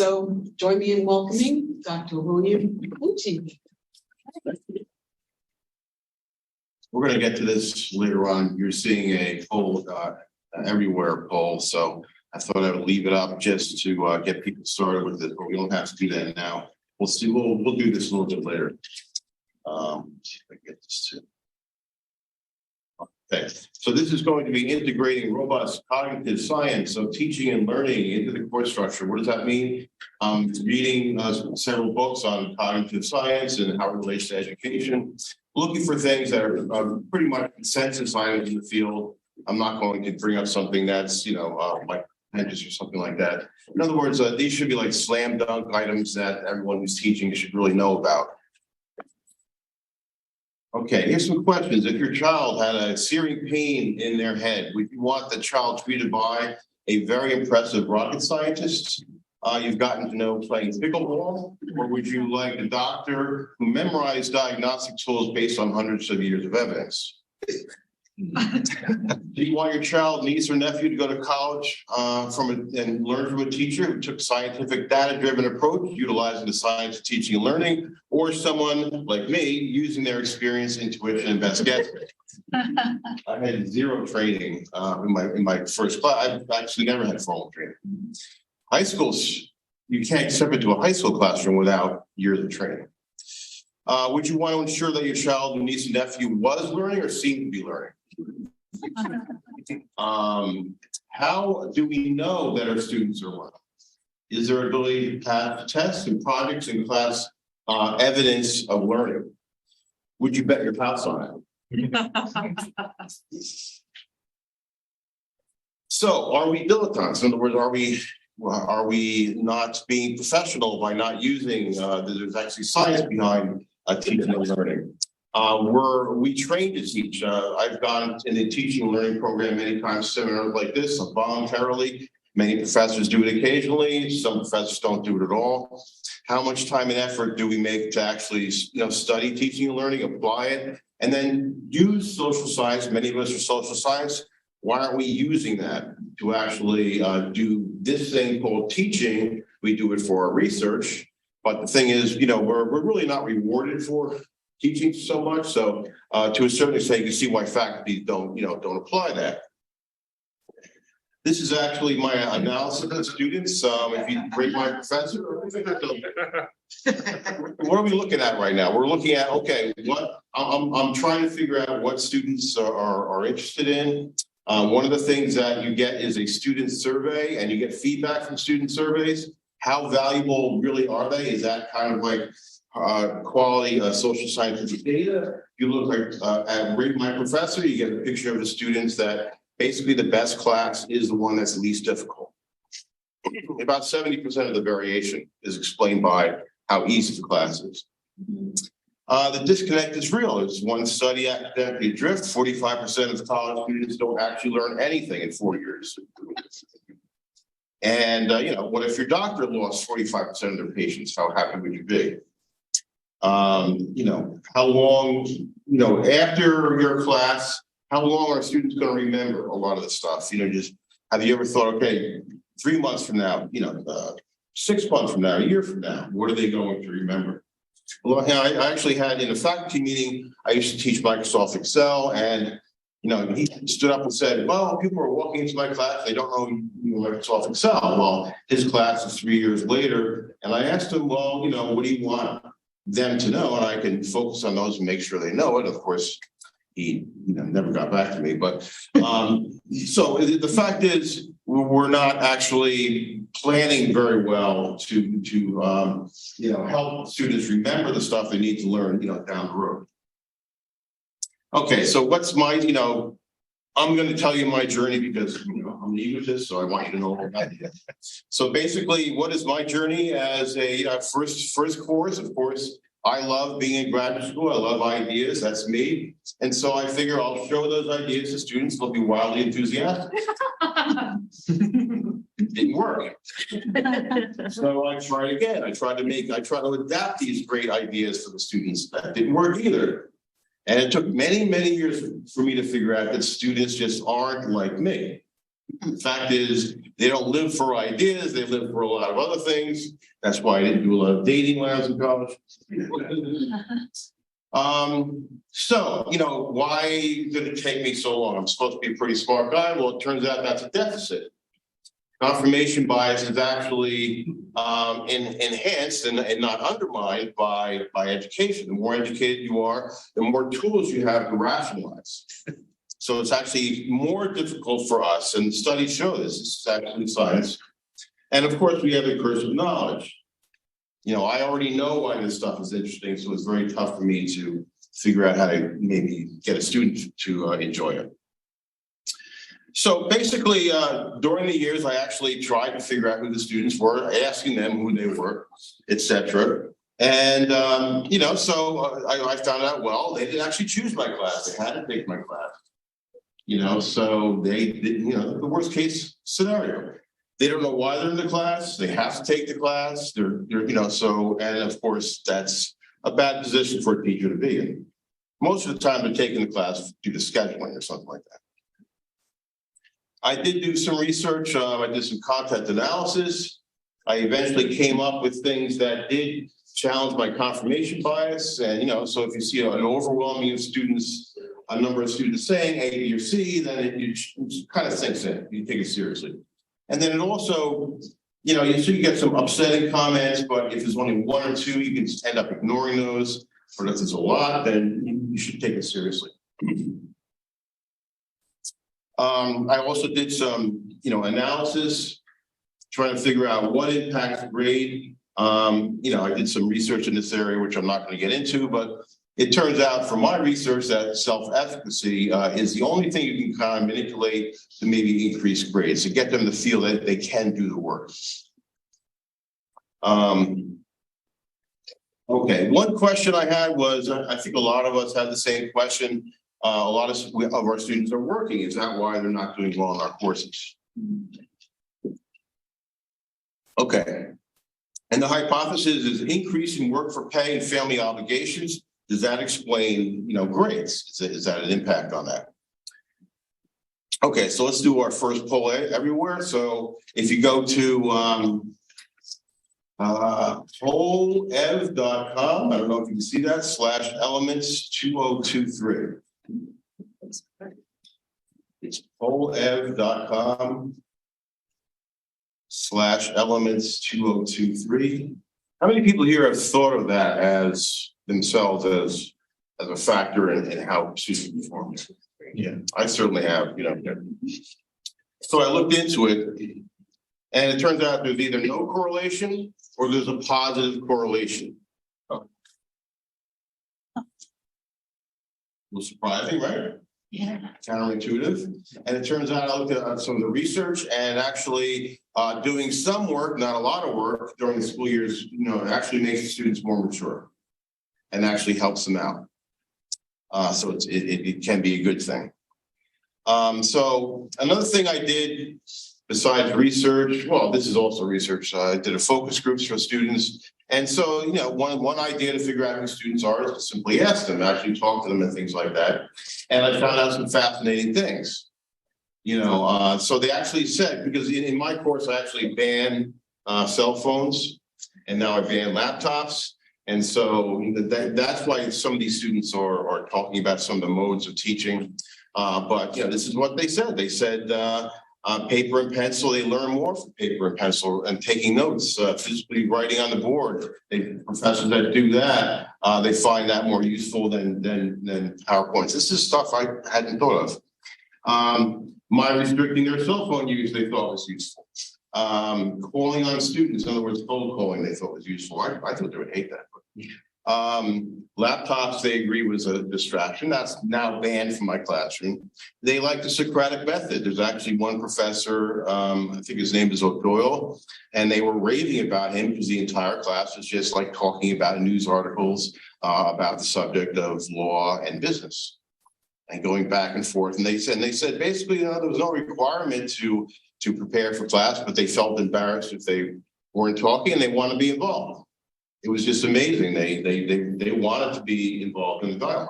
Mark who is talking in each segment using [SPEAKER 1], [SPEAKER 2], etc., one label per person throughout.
[SPEAKER 1] So join me in welcoming Dr. William Pucci.
[SPEAKER 2] We're going to get to this later on. You're seeing a poll everywhere poll, so I thought I would leave it up just to get people started with it, but we don't have to do that now. We'll see. We'll do this a little bit later. See if I can get this to. Okay, so this is going to be integrating robust cognitive science of teaching and learning into the course structure. What does that mean? Reading several books on cognitive science and how it relates to education, looking for things that are pretty much consensus items in the field. I'm not going to bring up something that's, like appendices or something like that. In other words, these should be like slam dunk items that everyone who's teaching should really know about. Okay, here's some questions. If your child had a searing pain in their head, would you want the child treated by a very impressive rocket scientist you've gotten to know playing pickleball? Or would you like a doctor who memorized diagnostic tools based on hundreds of years of evidence? Do you want your child, niece, or nephew to go to college and learn from a teacher who took scientific data-driven approach, utilizing the science of teaching and learning, or someone like me using their experience, intuition, and best guess? I had zero training in my first class. I've actually never had formal training. High schools, you can't step into a high school classroom without years of training. Would you want to ensure that your child, niece, and nephew was learning or seemed to be learning? How do we know that our students are learning? Is there ability to pass tests and projects in class evidence of learning? Would you bet your house on it? So, are we dilettantes? In other words, are we not being professional by not using? There's actually science behind teaching and learning. Were we trained to teach? I've gone in the teaching and learning program many times, seminars like this voluntarily. Many professors do it occasionally. Some professors don't do it at all. How much time and effort do we make to actually, study teaching and learning, apply it, and then use social science? Many of us are social science. Why aren't we using that to actually do this thing called teaching? We do it for our research, but the thing is, we're really not rewarded for teaching so much. So to a certain extent, you can see why faculty don't apply that. This is actually my analysis of students. If you rate my professor, what are we looking at right now? We're looking at, okay, what I'm trying to figure out what students are interested in. One of the things that you get is a student survey, and you get feedback from student surveys. How valuable really are they? Is that kind of like quality social scientific data? You look like at Rate My Professor, you get a picture of the students that basically the best class is the one that's least difficult. About 70% of the variation is explained by how easy the class is. The disconnect is real. There's one study, Academic Drift, 45% of college students don't actually learn anything in 4 years. And, what if your doctor lost 45% of their patients? How happy would you be? How long, after your class, how long are students going to remember a lot of the stuff? Just have you ever thought, okay, 3 months from now, 6 months from now, a year from now, what are they going to remember? Well, I actually had in a faculty meeting, I used to teach Microsoft Excel, and he stood up and said, well, people are walking into my class, they don't know Microsoft Excel. Well, his class is 3 years later, and I asked him, well, what do you want them to know? And I can focus on those and make sure they know it. Of course, he never got back to me. But so the fact is, we're not actually planning very well to help students remember the stuff they need to learn, down the road. Okay, so what's my, I'm going to tell you my journey because, I'm an egotist, so I want you to know about it. So basically, what is my journey as a first course? Of course, I love being in graduate school. I love ideas. That's me. And so I figure I'll show those ideas to students. They'll be wildly enthusiastic. Didn't work. So I tried again. I tried to adapt these great ideas for the students. That didn't work either. And it took many, many years for me to figure out that students just aren't like me. The fact is, they don't live for ideas, they live for a lot of other things. That's why I didn't do a lot of dating when I was in college. So, why did it take me so long? I'm supposed to be a pretty smart guy. Well, it turns out that's a deficit. Confirmation bias is actually enhanced and not undermined by education. The more educated you are, the more tools you have to rationalize. So it's actually more difficult for us, and studies show this. This is actually science. And of course, we have a curse of knowledge. I already know why this stuff is interesting, so it's very tough for me to figure out how to maybe get a student to enjoy it. So basically, during the years, I actually tried to figure out who the students were, asking them who they were, etc. And, so I found out, well, they didn't actually choose my class. They had to take my class. So they didn't, the worst case scenario. They don't know why they're in the class. They have to take the class. They're and of course, that's a bad position for a teacher to be in. Most of the time, they're taking the class due to scheduling or something like that. I did do some research. I did some content analysis. I eventually came up with things that did challenge my confirmation bias. And, so if you see an overwhelming a number of students saying A, B, or C, then it kind of sinks in. You take it seriously. And then it also, you get some upsetting comments, but if there's only one or two, you can end up ignoring those. Or if there's a lot, then you should take it seriously. I also did some, analysis, trying to figure out what impacts grade. I did some research in this area, which I'm not going to get into, but it turns out from my research that self-efficacy is the only thing you can kind of manipulate to maybe increase grades, to get them to feel that they can do the work. Okay, one question I had was, I think a lot of us had the same question. A lot of our students are working. Is that why they're not doing well in our courses? Okay. And the hypothesis is increasing work for pay and family obligations. Does that explain, grades? Is that an impact on that? Okay, so let's do our first poll everywhere. So if you go to pollev.com, I don't know if you can see that, /elements2023. It's pollev.com /elements2023. How many people here have thought of that as themselves as a factor in how students perform? Yeah, I certainly have, So I looked into it, and it turns out there's either no correlation or there's a positive correlation. A little surprising, right?
[SPEAKER 1] Yeah.
[SPEAKER 2] Counterintuitive. And it turns out I looked at some of the research, and actually doing some work, not a lot of work during the school years, actually makes the students more mature and actually helps them out. So it can be a good thing. So another thing I did besides research, well, this is also research. I did a focus groups for students. And so, one idea to figure out who students are is to simply ask them, actually talk to them and things like that. And I found out some fascinating things. So they actually said, because in my course, I actually ban cell phones, and now I ban laptops. And so that's why some of these students are talking about some of the modes of teaching. But this is what they said. They said paper and pencil, they learn more from paper and pencil and taking notes, physically writing on the board. Professors that do that, they find that more useful than PowerPoints. This is stuff I hadn't thought of. My restricting their cell phone use, they thought was useful. Calling on students, in other words, cold calling, they thought was useful. I thought they would hate that. Laptops, they agree, was a distraction. That's now banned from my classroom. They like the Socratic method. There's actually one professor, I think his name is O'Doyle, and they were raving about him because the entire class was just like talking about news articles about the subject of law and business and going back and forth. And they said basically, there was no requirement to prepare for class, but they felt embarrassed if they weren't talking and they want to be involved. It was just amazing. They wanted to be involved in the dialogue.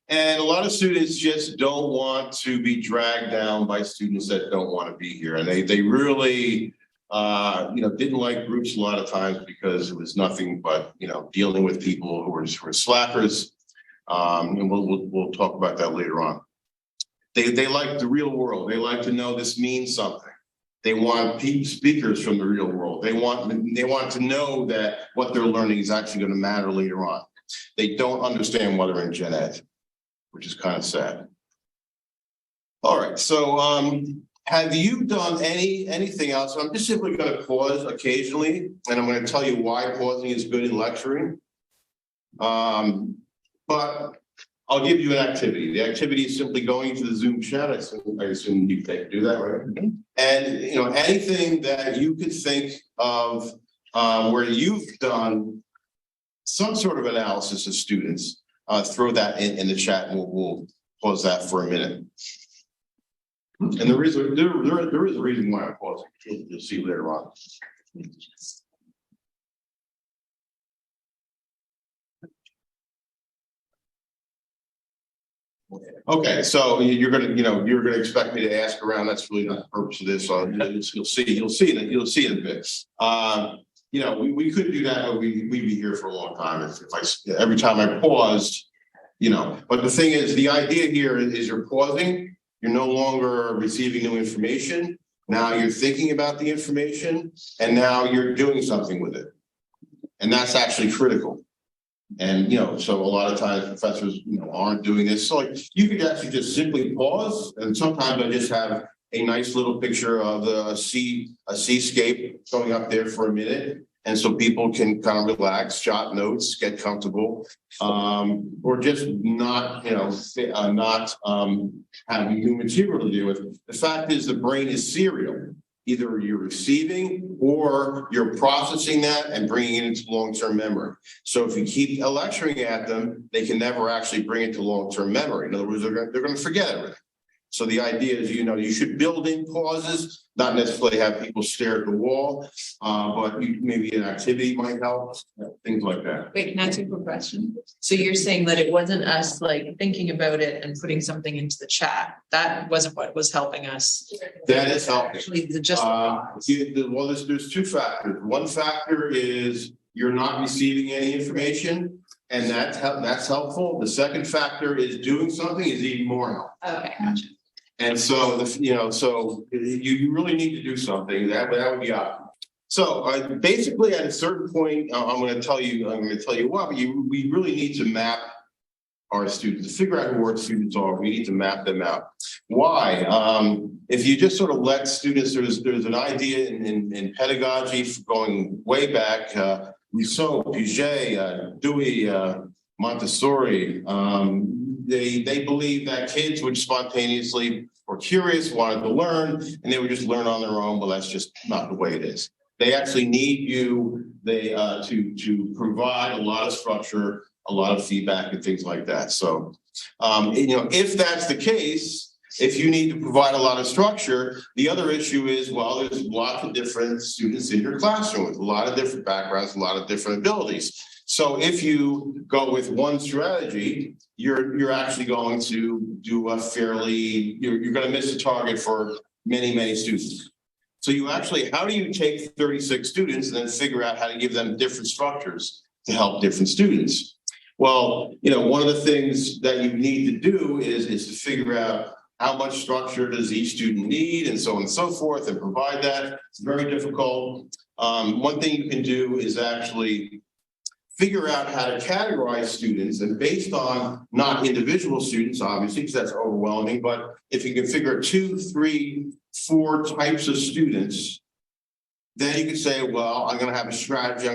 [SPEAKER 2] And a lot of students just don't want to be dragged down by students that don't want to be here. And they really, didn't like groups a lot of times because it was nothing but, dealing with people who were slackers. And we'll talk about that later on. They like the real world. They like to know this means something. They want speakers from the real world. They want to know that what they're learning is actually going to matter later on. They don't understand why they're in gen ed, which is kind of sad. All right, so have you done anything else? I'm just simply going to pause occasionally, and I'm going to tell you why pausing is good in lecturing. But I'll give you an activity. The activity is simply going to the Zoom chat. I assume you can do that, right? Mm-hmm. And anything that you could think of where you've done some sort of analysis of students, throw that in the chat, and we'll pause that for a minute. And there is a reason why I'm pausing. You'll see later on. Okay, so you're gonna expect me to ask around. That's really not the purpose of this. So you'll see in a bit. We could do that, but we'd be here for a long time if every time I paused, But the thing is, the idea here is you're pausing. You're no longer receiving new information. Now you're thinking about the information, and now you're doing something with it, and that's actually critical. And, so a lot of times professors, aren't doing this. So like you could actually just simply pause. And sometimes I just have a nice little picture of a seascape going up there for a minute. And so people can kind of relax, jot notes, get comfortable, or just not having new material to deal with. The fact is the brain is serial. Either you're receiving or you're processing that and bringing it into long-term memory. So if you keep lecturing at them, they can never actually bring it to long-term memory. In other words, they're going to forget everything. So the idea is, you should build in pauses, not necessarily have people stare at the wall, but maybe an activity might help, things like that.
[SPEAKER 3] Wait, can I ask you a quick question? So you're saying that it wasn't us like thinking about it and putting something into the chat. That wasn't what was helping us.
[SPEAKER 2] That is helping.
[SPEAKER 3] Actually, just
[SPEAKER 2] well, there's two factors. One factor is you're not receiving any information, and that's helpful. The second factor is doing something is even more helpful.
[SPEAKER 3] Okay, gotcha.
[SPEAKER 2] And so, so you really need to do something. That would be optimal. So basically, at a certain point, I'm going to tell you why. But we really need to map our students, to figure out who our students are. We need to map them out. Why? If you just sort of let students, there's an idea in pedagogy going way back. Rousseau, Piaget, Dewey, Montessori. They believe that kids would spontaneously or curious, wanted to learn, and they would just learn on their own. Well, that's just not the way it is. They actually need you to provide a lot of structure, a lot of feedback, and things like that. So, if that's the case, if you need to provide a lot of structure, the other issue is, well, there's lots of different students in your classroom with a lot of different backgrounds, a lot of different abilities. So if you go with one strategy, you're actually going to do you're going to miss the target for many students. So how do you take 36 students and then figure out how to give them different structures to help different students? Well, one of the things that you need to do is to figure out how much structure does each student need, and so on and so forth, and provide that. It's very difficult. One thing you can do is actually figure out how to categorize students, and based on not individual students, obviously, because that's overwhelming, but if you can figure 2, 3, 4 types of students, then you can say, well, I'm going to have a strategy.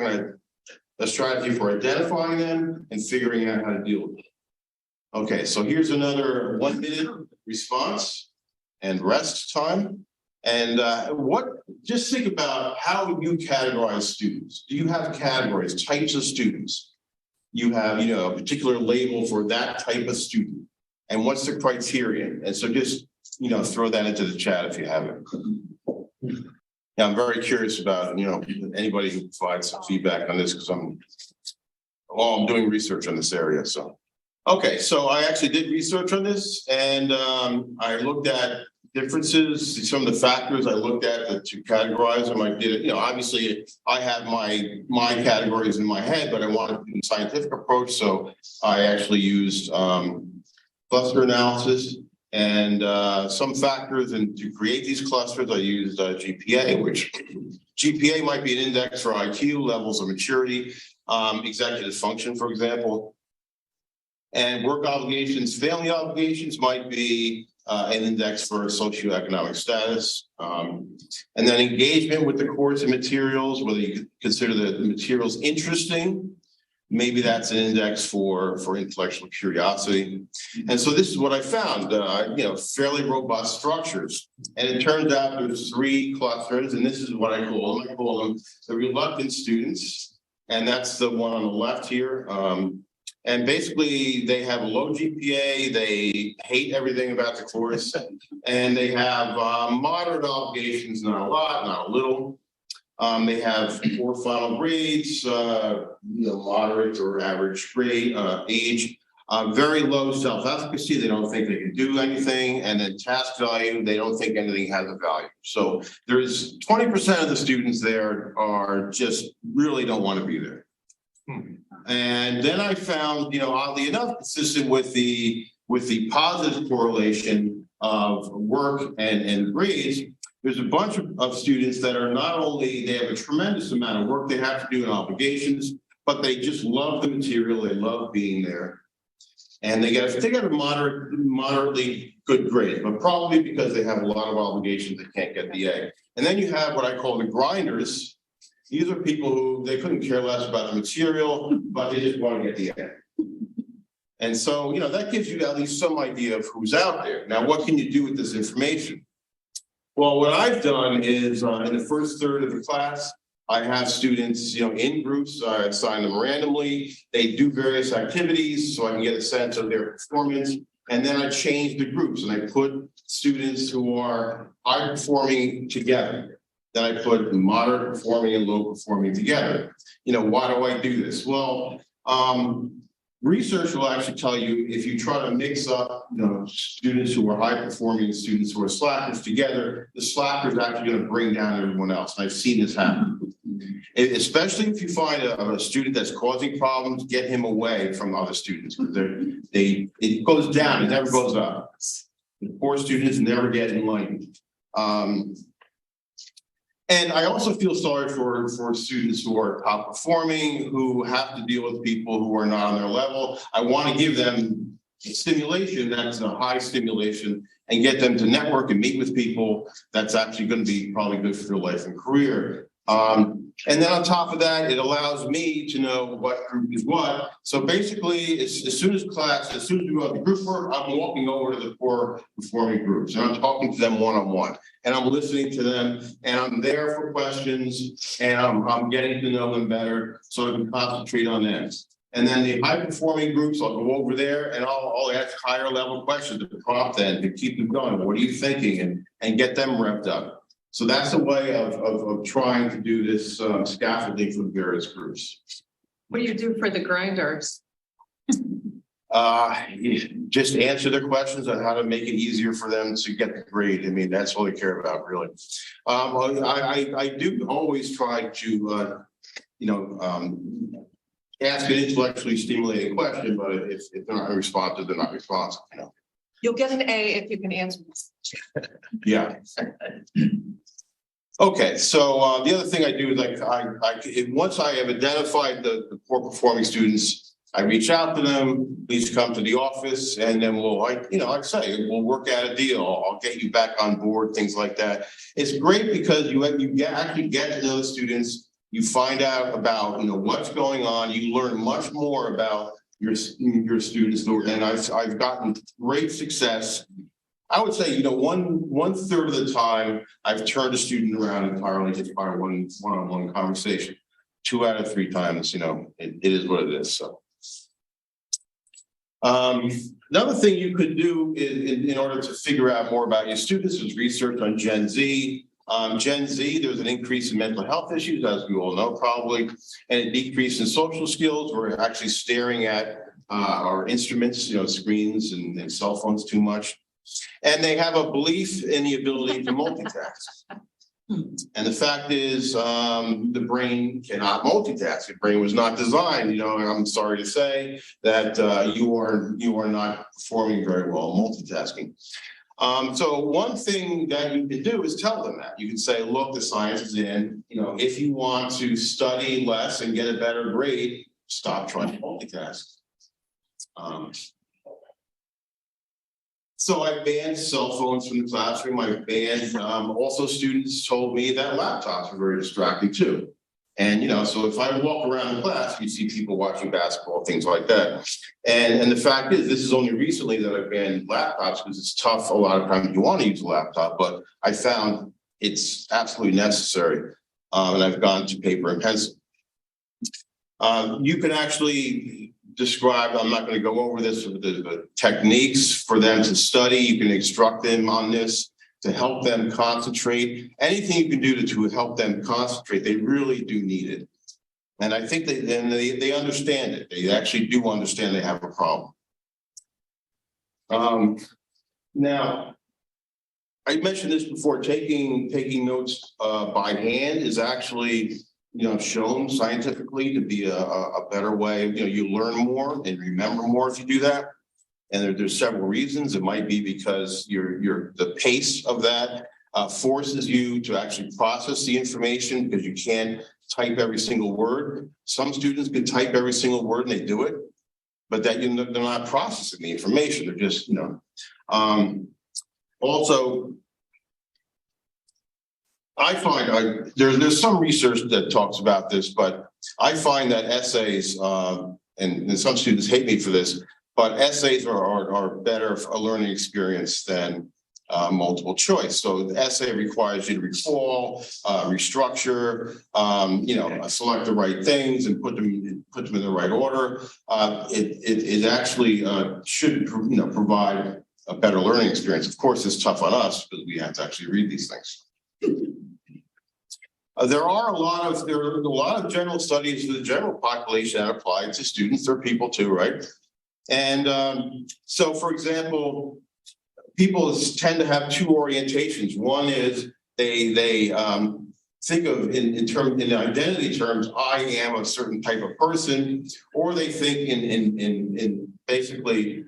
[SPEAKER 2] A strategy for identifying them and figuring out how to deal with them. Okay, so here's another 1-minute response and rest time. And just think about how you categorize students. Do you have categories, types of students? You have, a particular label for that type of student. And what's the criterion? And so just, throw that into the chat if you have it. Yeah, I'm very curious about, anybody who provides some feedback on this, because I'm doing research on this area. So, Okay, so I actually did research on this and I looked at differences, some of the factors I looked at to categorize them. I did, obviously I have my categories in my head, but I wanted to do a scientific approach. So I actually used cluster analysis and some factors. And to create these clusters, I used GPA, which GPA might be an index for IQ, levels of maturity, executive function, for example. And work obligations, family obligations might be an index for socioeconomic status. And then engagement with the course and materials, whether you consider the materials interesting, maybe that's an index for intellectual curiosity. And so this is what I found, fairly robust structures. And it turns out there's 3 clusters, and this is what I call them. I call them the reluctant students, and that's the one on the left here. And basically, they have a low GPA, they hate everything about the course, and they have moderate obligations, not a lot, not a little. They have poor final grades, moderate or average grade, age, very low self-efficacy, they don't think they can do anything, and then task value, they don't think anything has a value. So there's 20% of the students there are just really don't want to be there. And then I found, oddly enough, consistent with the positive correlation of work and grades, there's a bunch of students that are not only, they have a tremendous amount of work they have to do and obligations, but they just love the material, they love being there. And they get a moderately good grade, but probably because they have a lot of obligations, they can't get the A. And then you have what I call the grinders. These are people who they couldn't care less about the material, but they just want to get the A. And so, that gives you at least some idea of who's out there. Now, what can you do with this information? Well, what I've done is in the first third of the class, I have students, in groups. I assign them randomly. They do various activities so I can get a sense of their performance. And then I change the groups and I put students who are high performing together. Then I put moderate performing and low performing together. Why do I do this? Well, research will actually tell you if you try to mix up, students who are high performing and students who are slackers together, the slackers are actually going to bring down everyone else. And I've seen this happen. Especially if you find a student that's causing problems, get him away from other students because it goes down, it never goes up. The poor students never get enlightened. And I also feel sorry for students who are top performing, who have to deal with people who are not on their level. I want to give them stimulation, that's a high stimulation, and get them to network and meet with people. That's actually going to be probably good for their life and career. And then on top of that, it allows me to know what group is what. So basically, as soon as we go to group work, I'm walking over to the poor performing groups and I'm talking to them one-on-one and I'm listening to them and I'm there for questions and I'm getting to know them better so I can concentrate on them. And then the high performing groups, I'll go over there and I'll ask higher level questions to prompt them to keep them going. What are you thinking? And get them revved up. So that's a way of trying to do this scaffolding for the various groups.
[SPEAKER 3] What do you do for the grinders?
[SPEAKER 2] Just answer their questions on how to make it easier for them to get the grade. I mean, that's all I care about, really. I do always try to, ask an intellectually stimulating question, but if they're not responsive, they're not responsive.
[SPEAKER 3] You'll get an A if you can answer this.
[SPEAKER 2] Yeah. Okay, so the other thing I do is once I have identified the poor performing students, I reach out to them, please come to the office, and then like I say, we'll work out a deal. I'll get you back on board, things like that. It's great because you actually get to know the students, you find out about what's going on, you learn much more about your students, and I've gotten great success. I would say, 1/3 of the time I've turned a student around entirely just by one-on-one conversation. 2 out of 3 times, it is what it is. So, another thing you could do in order to figure out more about your students is research on Gen Z. Gen Z, there's an increase in mental health issues, as we all know, probably, and a decrease in social skills. We're actually staring at our instruments, screens and cell phones too much. And they have a belief in the ability to multitask. And the fact is, the brain cannot multitask. The brain was not designed, I'm sorry to say that you are not performing very well multitasking. So one thing that you can do is tell them that. You can say, look, the science is in, if you want to study less and get a better grade, stop trying to multitask. So I banned cell phones from the classroom. I banned, also students told me that laptops are very distracting too. And, so if I walk around the class, you see people watching basketball, things like that. And the fact is, this is only recently that I've banned laptops because it's tough. A lot of times you want to use a laptop, but I found it's absolutely necessary. And I've gone to paper and pencil. You can actually describe, I'm not going to go over this, the techniques for them to study. You can instruct them on this to help them concentrate. Anything you can do to help them concentrate, they really do need it. And I think they understand it. They actually do understand they have a problem. Now, I mentioned this before, taking notes by hand is actually shown scientifically to be a better way. You learn more and remember more if you do that. And there's several reasons. It might be because the pace of that forces you to actually process the information because you can't type every single word. Some students can type every single word and they do it, but that they're not processing the information. They're just, also, I find there's some research that talks about this, but I find that essays, and some students hate me for this, but essays are better for a learning experience than multiple choice. So the essay requires you to recall, restructure, select the right things and put them in the right order. It actually should provide a better learning experience. Of course, it's tough on us because we have to actually read these things. There are a lot of general studies for the general population that apply to students or people too, right? And so, for example, people tend to have two orientations. One is they think of in identity terms, I am a certain type of person, or they think in basically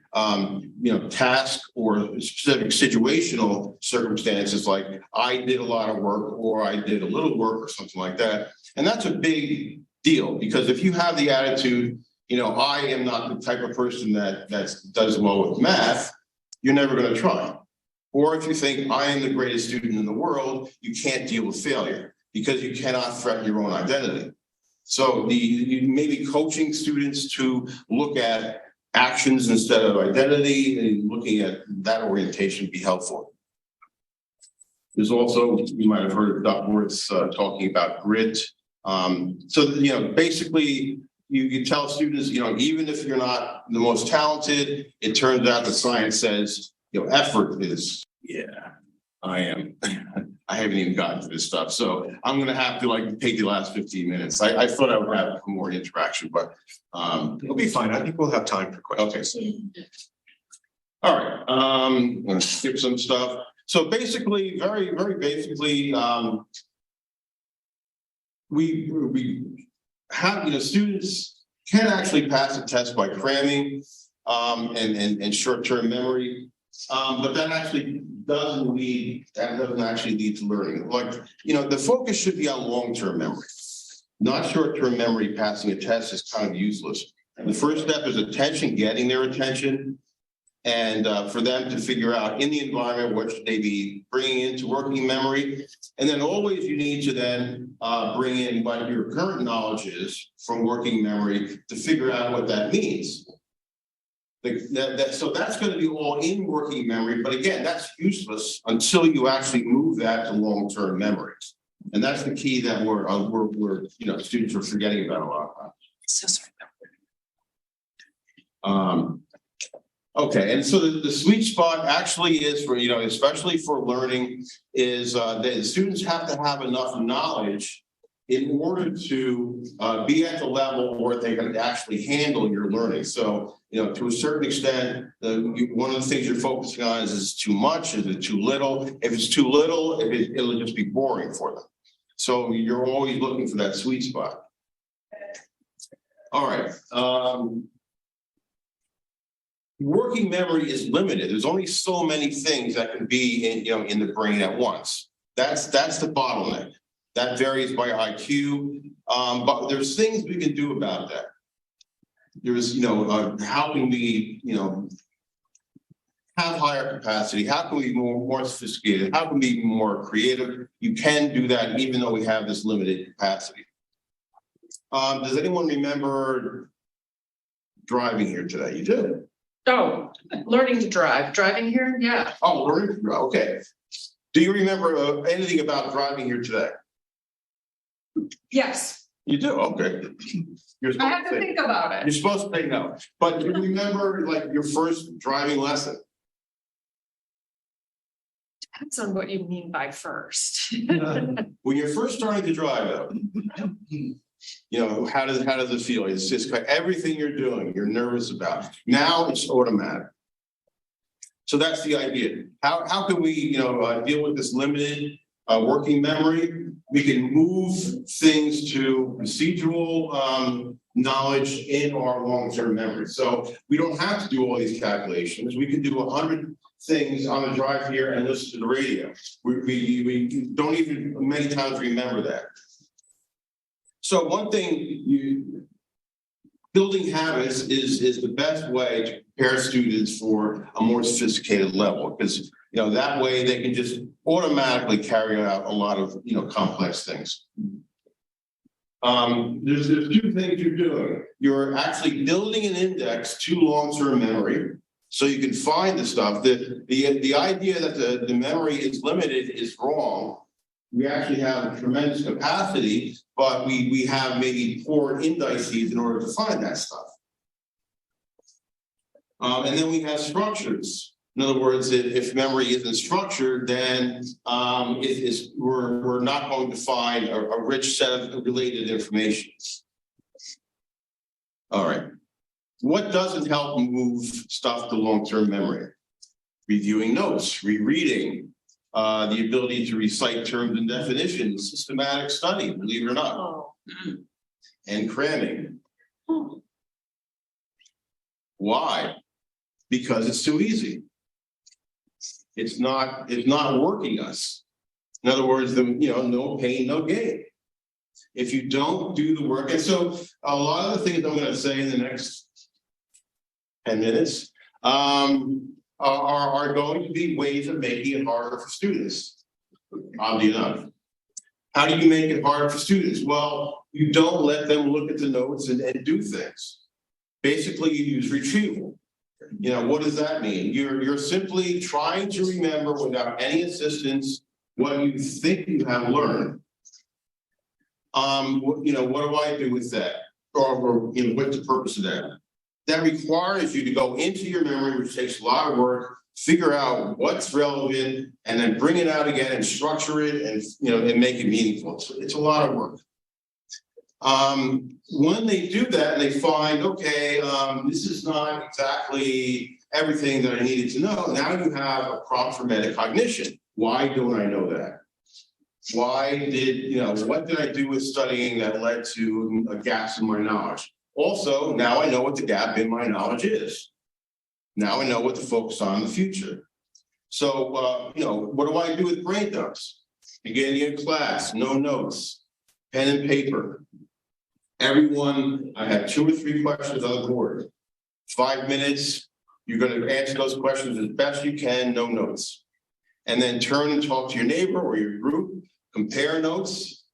[SPEAKER 2] task or specific situational circumstances, like I did a lot of work or I did a little work or something like that. And that's a big deal because if you have the attitude, I am not the type of person that does well with math, you're never going to try. Or if you think I am the greatest student in the world, you can't deal with failure because you cannot threaten your own identity. So you may be coaching students to look at actions instead of identity, and looking at that orientation be helpful. There's also, you might have heard of Duckworth's talking about grit. So, basically, you tell students, even if you're not the most talented, it turns out the science says, effort is, I am. I haven't even gotten to this stuff. So I'm going to have to take the last 15 minutes. I thought I would have more interaction, but
[SPEAKER 4] It'll be fine. I think we'll have time for questions.
[SPEAKER 2] okay. All right. I'm going to skip some stuff. So basically, very, very basically, we have, students can actually pass a test by cramming and short-term memory. But that doesn't actually lead to learning. The focus should be on long-term memory, not short-term memory. Passing a test is kind of useless. And the first step is attention, getting their attention, and for them to figure out in the environment what should they be bringing into working memory. And then always you need to then bring in what your current knowledge is from working memory to figure out what that means. So that's going to be all in working memory, but again, that's useless until you actually move that to long-term memory, and that's the key that we're students are forgetting about a lot.
[SPEAKER 3] So sorry.
[SPEAKER 2] Okay, and so the sweet spot actually is for especially for learning is that students have to have enough knowledge in order to be at the level where they can actually handle your learning. So, to a certain extent, one of the things you're focusing on is it too much? Is it too little? If it's too little, it'll just be boring for them. So you're always looking for that sweet spot. All right. Working memory is limited. There's only so many things that can be in the brain at once. That's the bottleneck. That varies by IQ, but there's things we can do about that. There's, how can we, have higher capacity? How can we be more sophisticated? How can we be more creative? You can do that even though we have this limited capacity. Does anyone remember driving here today? You do?
[SPEAKER 3] Oh, learning to drive, driving here, yeah.
[SPEAKER 2] Oh, learning to drive, okay. Do you remember anything about driving here today?
[SPEAKER 3] Yes,
[SPEAKER 2] You do, okay.
[SPEAKER 3] I have to think about
[SPEAKER 2] You're
[SPEAKER 3] it.
[SPEAKER 2] supposed to say no, but do you remember like your first driving lesson?
[SPEAKER 3] Depends on what you mean by first.
[SPEAKER 2] When you're first starting to drive though, how does it feel? It's just like everything you're doing, you're nervous about. Now it's automatic. So that's the idea. How can we, deal with this limited working memory? We can move things to procedural knowledge in our long-term memory. So we don't have to do all these calculations. We can do 100 things on the drive here and listen to the radio. We don't even many times remember that. So one thing, building habits is the best way to prepare students for a more sophisticated level, because that way they can just automatically carry out a lot of complex things. There's two things you're doing. You're actually building an index to long-term memory, so you can find the stuff. The idea that the memory is limited is wrong. We actually have a tremendous capacity, but we have maybe poor indices in order to find that stuff. And then we have structures. In other words, if memory isn't structured, then we're not going to find a rich set of related information. All right. What doesn't help move stuff to long-term memory? Reviewing notes, rereading, the ability to recite terms and definitions, systematic study, believe it or not, and cramming. Why? Because it's too easy. It's not working us. In other words, no pain, no gain. If you don't do the work, and so a lot of the things I'm going to say in the next 10 minutes are going to be ways of making it harder for students. Oddly enough. How do you make it harder for students? Well, you don't let them look at the notes and do things. Basically, you use retrieval. What does that mean? You're simply trying to remember without any assistance what you think you have learned. What do I do with that? Or what's the purpose of that? That requires you to go into your memory, which takes a lot of work, figure out what's relevant, and then bring it out again and structure it and make it meaningful. It's a lot of work. When they do that, they find, okay, this is not exactly everything that I needed to know. Now you have a prompt for metacognition. Why don't I know that? Why did, what did I do with studying that led to gaps in my knowledge? Also, now I know what the gap in my knowledge is. Now I know what to focus on in the future. So, what do I do with brain dumps? Beginning of class, no notes, pen and paper. Everyone, I have 2 or 3 questions on the board. 5 minutes, you're going to answer those questions as best you can, no notes. And then turn and talk to your neighbor or your group, compare notes,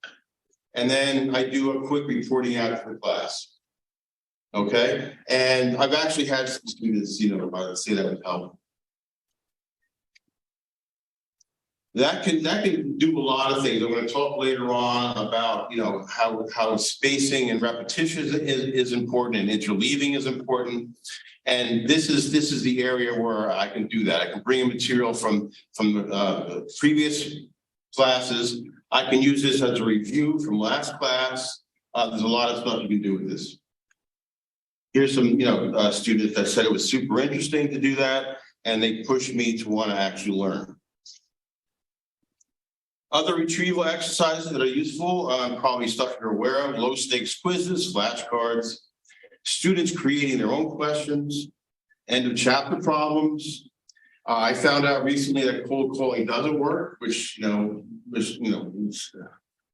[SPEAKER 2] and then I do a quick reporting out to the class. Okay, and I've actually had some students, say that would help. That can do a lot of things. I'm going to talk later on about how spacing and repetition is important and interleaving is important. And this is the area where I can do that. I can bring in material from the previous classes, I can use this as a review from last class. There's a lot of stuff you can do with this. Here's some, students that said it was super interesting to do that, and they pushed me to want to actually learn. Other retrieval exercises that are useful, probably stuff you're aware of: low stakes quizzes, flashcards, students creating their own questions, end of chapter problems. I found out recently that cold calling doesn't work, which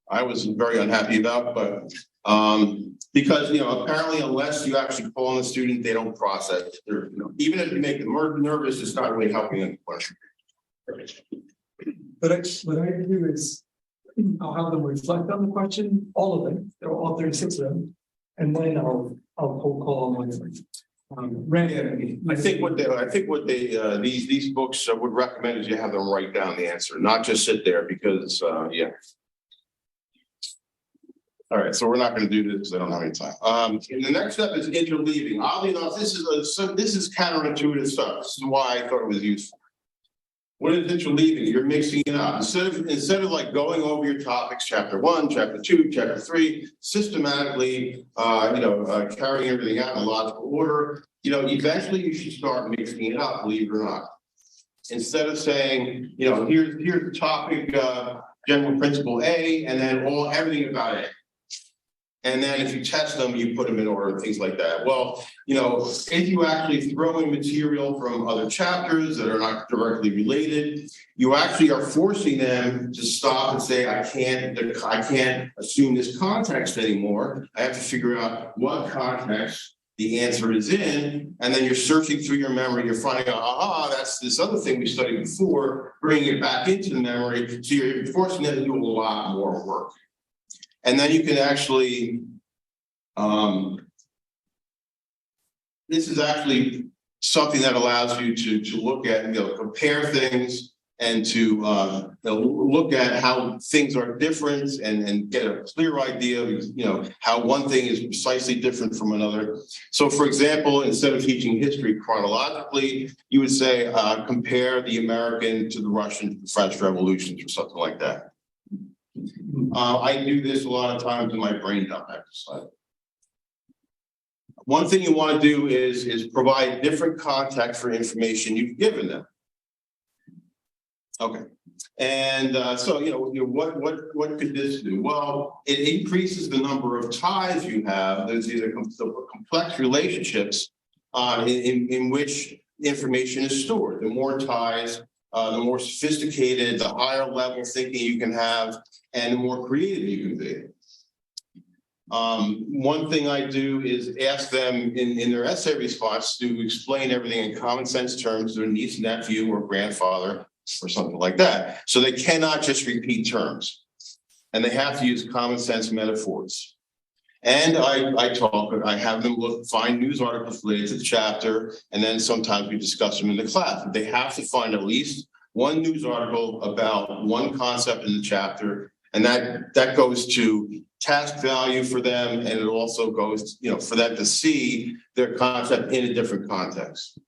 [SPEAKER 2] I was very unhappy about, but because apparently unless you actually call on the student, they don't process it. Even if you make them nervous, it's not really helping them question.
[SPEAKER 5] But what I do is I'll have them reflect on the question, all of them, they're all 36 of them, and then I'll cold call on one of them. Randomly.
[SPEAKER 2] I think what they these books would recommend is you have them write down the answer, not just sit there, because yeah. All right, so we're not going to do this because I don't have any time. And the next step is interleaving. Oddly enough, this is counterintuitive stuff. This is why I thought it was useful. What is interleaving? You're mixing it up. Instead of like going over your topics, chapter 1, chapter 2, chapter 3, systematically, carrying everything out in a logical order. Eventually you should start mixing it up, believe it or not. Instead of saying, here's the topic, general principle A, and then everything about it. And then if you test them, you put them in order, things like that. Well, if you actually throw in material from other chapters that are not directly related, you actually are forcing them to stop and say, I can't assume this context anymore. I have to figure out what context the answer is in. And then you're searching through your memory, you're finding out, that's this other thing we studied before, bringing it back into the memory. So you're forcing them to do a lot more work. And then you can actually, this is actually something that allows you to look at, compare things and to look at how things are different and get a clear idea of, how one thing is precisely different from another. So for example, instead of teaching history chronologically, you would say, compare the American to the Russian to the French revolutions or something like that. I do this a lot of times in my brain dump exercise. One thing you want to do is provide different context for information you've given them. Okay, and so what could this do? Well, it increases the number of ties you have. There's these complex relationships in which information is stored. The more ties, the more sophisticated, the higher level thinking you can have, and the more creative you can be. One thing I do is ask them in their essay response to explain everything in common sense terms to their niece, nephew, or grandfather, or something like that. So they cannot just repeat terms, and they have to use common sense metaphors. And I have them find news articles related to the chapter, and then sometimes we discuss them in the class. They have to find at least one news article about one concept in the chapter, and that goes to task value for them, and it also goes, for them to see their concept in a different context.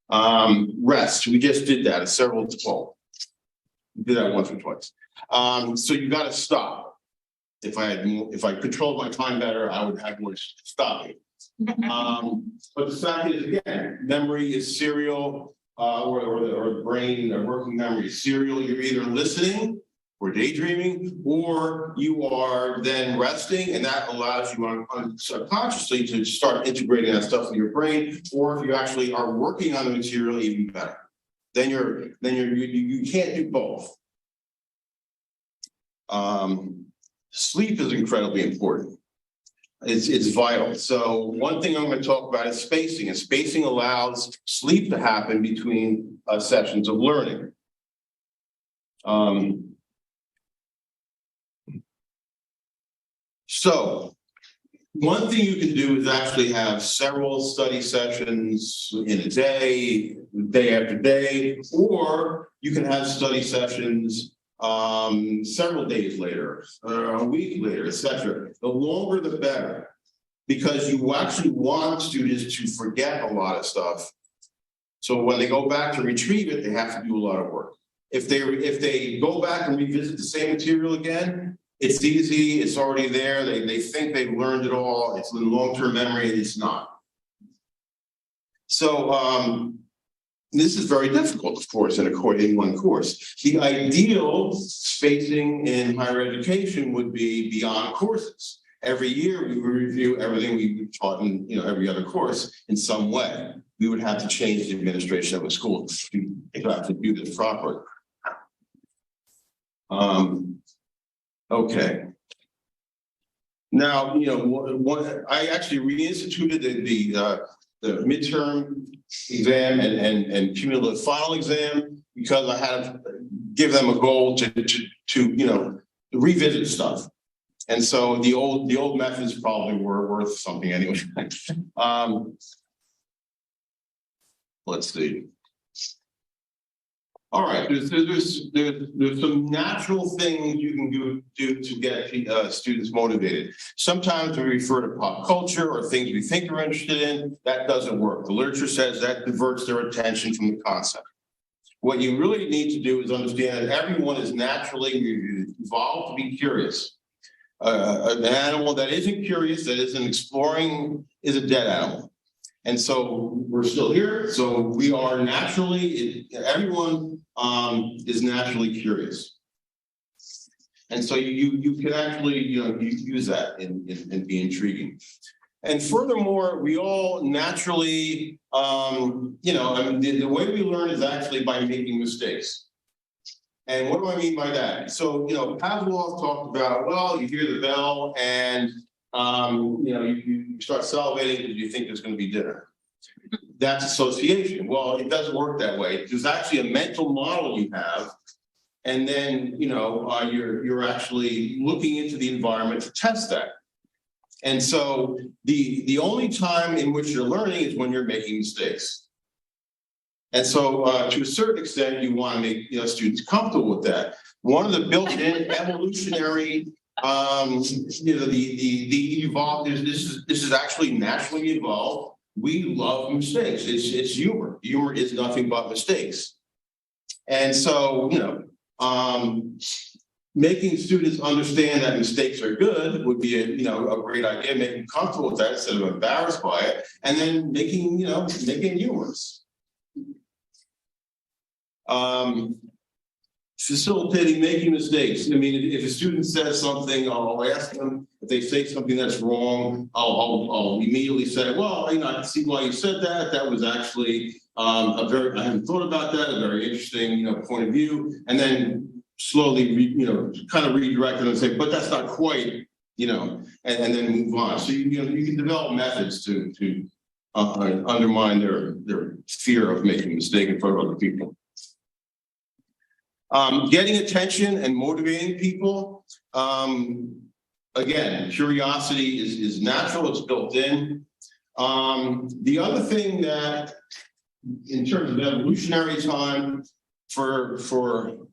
[SPEAKER 2] Rest, we just did that we did that once or twice. So you got to stop. If I controlled my time better, I would have more stopping. But the fact is, again, memory is serial, or the brain, working memory is serial. You're either listening or daydreaming, or you are then resting, and that allows you subconsciously to start integrating that stuff in your brain. Or if you actually are working on the material, even better. Then you can't do both. Sleep is incredibly important. It's vital. So one thing I'm going to talk about is spacing, and spacing allows sleep to happen between sessions of learning. So one thing you can do is actually have several study sessions in a day after day, or you can have study sessions several days later, a week later, etc. The longer the better, because you actually want students to forget a lot of stuff. So when they go back to retrieve it, they have to do a lot of work. If they go back and revisit the same material again, it's easy, it's already there, they think they've learned it all, it's in long-term memory, and it's not. So this is very difficult, of course, in one course. The ideal spacing in higher education would be beyond courses. Every year, we would review everything we taught in every other course in some way. We would have to change the administration of a school to actually do this properly. Okay. Now, I actually reinstituted the midterm exam and cumulative final exam because I had to give them a goal to revisit stuff. And so the old methods probably were worth something anyway. Let's see. All right, there's some natural things you can do to get students motivated. Sometimes we refer to pop culture or things we think they're interested in. That doesn't work. The literature says that diverts their attention from the concept. What you really need to do is understand that everyone is naturally evolved to be curious. An animal that isn't curious, that isn't exploring, is a dead animal. And so we're still here. So we are naturally, everyone is naturally curious. And so you can actually, use that and be intriguing. And furthermore, we all naturally, the way we learn is actually by making mistakes. And what do I mean by that? So, Pavlov talked about, well, you hear the bell and, you start salivating because you think there's going to be dinner. That's association. Well, it doesn't work that way. There's actually a mental model you have. And then, you're actually looking into the environment to test that. And so the only time in which you're learning is when you're making mistakes. And so to a certain extent, you want to make students comfortable with that. One of the built-in evolutionary, the evolved, this is actually naturally evolved. We love mistakes. It's humor. Humor is nothing but mistakes. And so, making students understand that mistakes are good would be a great idea. Make them comfortable with that instead of embarrassed by it, and then making humorous. Facilitating making mistakes. I mean, if a student says something, I'll ask them. If they say something that's wrong, I'll immediately say, well, I can see why you said that. That was actually I hadn't thought about that. A very interesting, point of view. And then slowly, kind of redirect it and say, but that's not quite, and then move on. So you can develop methods to undermine their fear of making a mistake in front of other people. Getting attention and motivating people. Again, curiosity is natural, it's built in. The other thing that, in terms of evolutionary time, for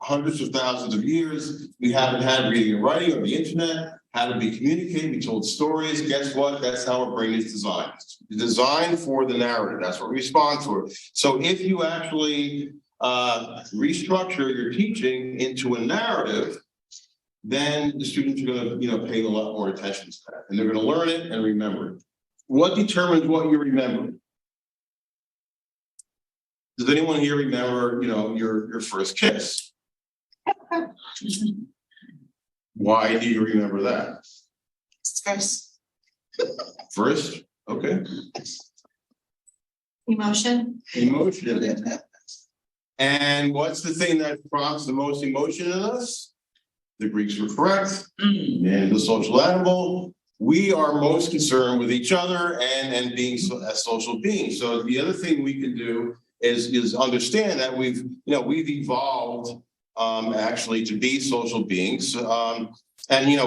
[SPEAKER 2] hundreds of thousands of years, we haven't had reading and writing or the internet, how to be communicated, we told stories. Guess what? That's how our brain is designed. It's designed for the narrative. That's what we respond to. So if you actually restructure your teaching into a narrative, then the students are going to, pay a lot more attention to that, and they're going to learn it and remember it. What determines what you remember? Does anyone here remember, your first kiss? Why do you remember that?
[SPEAKER 6] Stress.
[SPEAKER 2] First, okay.
[SPEAKER 6] Emotion.
[SPEAKER 2] Emotion. And what's the thing that prompts the most emotion in us? The Greeks were correct. Man, the social animal. We are most concerned with each other and being as social beings. So the other thing we can do is understand that we've evolved actually to be social beings. And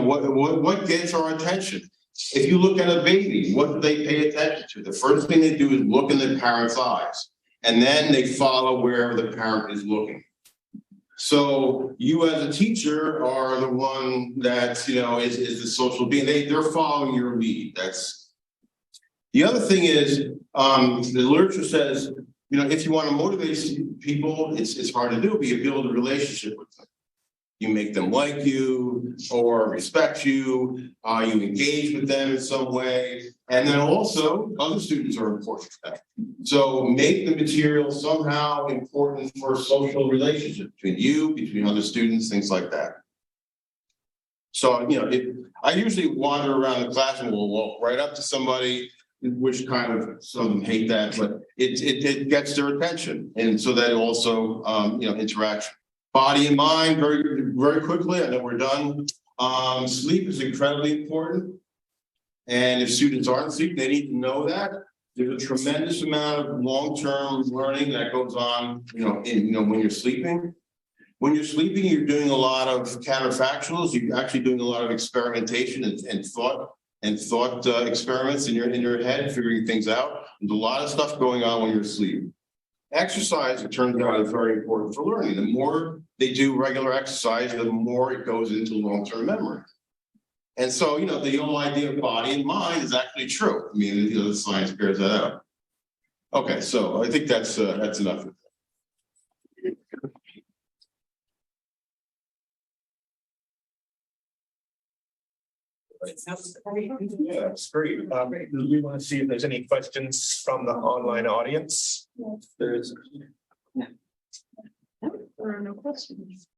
[SPEAKER 2] what gets our attention? If you look at a baby, what do they pay attention to? The first thing they do is look in their parent's eyes. And then they follow wherever the parent is looking. So you as a teacher are the one that, is the social being. They're following your lead. That's the other thing is, the literature says You know, if you want to motivate people, it's hard to do, but you build a relationship with them. You make them like you or respect you, you engage with them in some way. And then also, other students are important to that. So make the material somehow important for social relationship between you, between other students, things like that. So, you know, I usually wander around the class and will walk right up to somebody, which kind of, some of them hate that, but it gets their attention. And so that also, you know, interaction. Body and mind, very quickly, I know we're done. Sleep is incredibly important. And if students aren't sleeping, they need to know that. There's a tremendous amount of long-term learning that goes on, you know, when you're sleeping. When you're sleeping, you're doing a lot of counterfactuals. You're actually doing a lot of experimentation and thought experiments in your head, figuring things out. There's a lot of stuff going on when you're asleep. Exercise, it turns out, is very important for learning. The more they do regular exercise, the more it goes into long-term memory. And so, you know, the whole idea of body and mind is actually true. I mean, you know, the science bears that out. Okay, so I think that's enough.
[SPEAKER 4] Yeah, that's great. We want to see if there's any questions from the online audience. There's.
[SPEAKER 3] There are no questions.